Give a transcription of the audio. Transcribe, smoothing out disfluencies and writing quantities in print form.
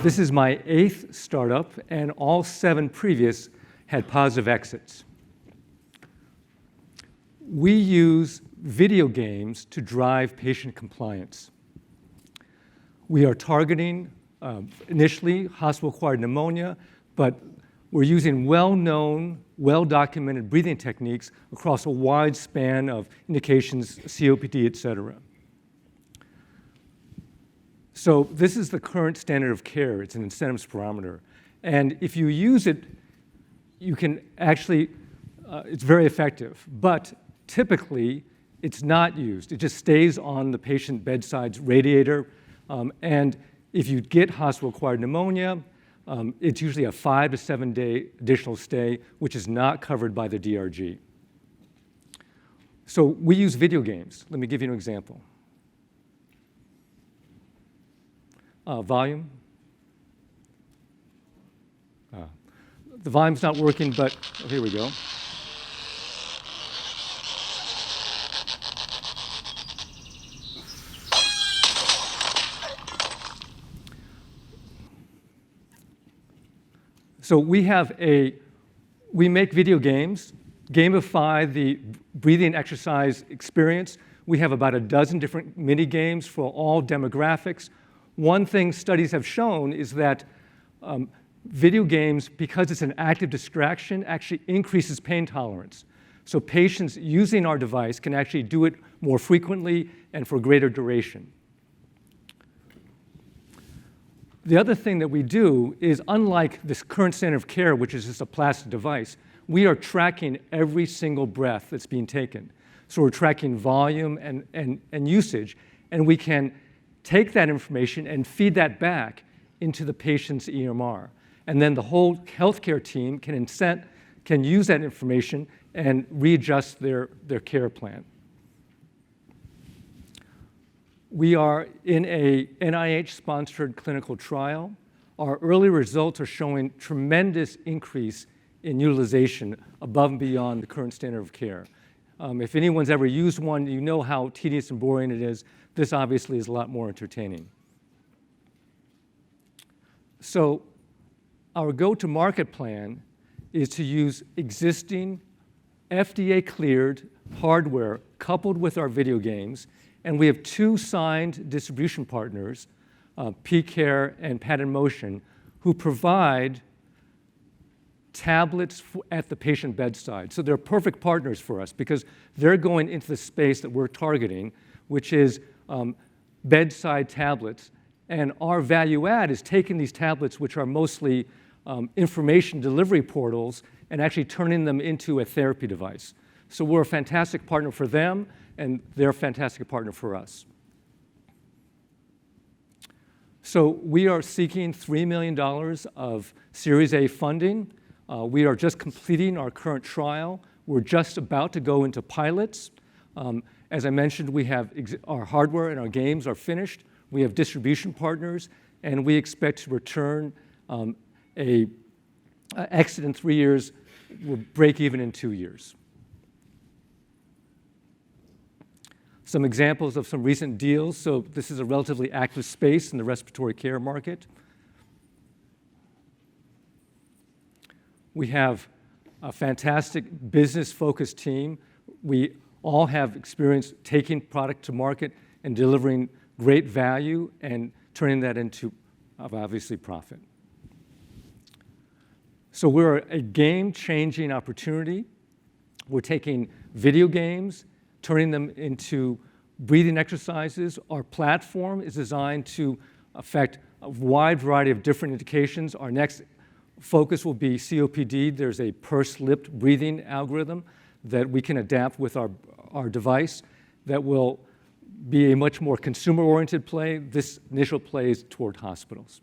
This is my 8th startup, and all 7 previous had positive exits. We use video games to drive patient compliance. We are targeting, initially, hospital-acquired pneumonia, but we're using well-known, well-documented breathing techniques across a wide span of indications, COPD, et cetera. So this is the current standard of care. It's an incentives parameter. And if you use it, you can actually, it's very effective. But typically, it's not used. It just stays on the patient bedside's radiator. And if you get hospital-acquired pneumonia, it's usually a 5 to 7 day additional stay, which is not covered by the DRG. So we use video games. Let me give you an example. Volume. The volume's not working, but here we go. So we make video games, gamify the breathing exercise experience. We have about a dozen different mini games for all demographics. One thing studies have shown is that video games, because it's an active distraction, actually increases pain tolerance. So patients using our device can actually do it more frequently and for greater duration. The other thing that we do is, unlike this current standard of care, which is just a plastic device, we are tracking every single breath that's being taken. So we're tracking volume and usage, and we can take that information and feed that back into the patient's EMR. And then the whole healthcare team can use that information and readjust their care plan. We are in a NIH-sponsored clinical trial. Our early results are showing tremendous increase in utilization above and beyond the current standard of care. If anyone's ever used one, you know how tedious and boring it is. This obviously is a lot more entertaining. So our go-to-market plan is to use existing FDA-cleared hardware coupled with our video games, and we have 2 signed distribution partners, PCare and Patent Motion, who provide tablets at the patient bedside. So they're perfect partners for us because they're going into the space that we're targeting, which is bedside tablets. And our value add is taking these tablets, which are mostly information delivery portals, and actually turning them into a therapy device. So we're a fantastic partner for them, and they're a fantastic partner for us. So we are seeking $3 million of Series A funding. We are just completing our current trial. We're just about to go into pilots. As I mentioned, we have our hardware and our games are finished. We have distribution partners, and we expect to return exit in 3 years. We'll break even in 2 years. Some examples of some recent deals. So this is a relatively active space in the respiratory care market. We have a fantastic business-focused team. We all have experience taking product to market and delivering great value and turning that into, obviously, profit. So we're a game-changing opportunity. We're taking video games, turning them into breathing exercises. Our platform is designed to affect a wide variety of different indications. Our next focus will be COPD. There's a pursed-lipped breathing algorithm that we can adapt with our device that will be a much more consumer-oriented play. This initial play is toward hospitals.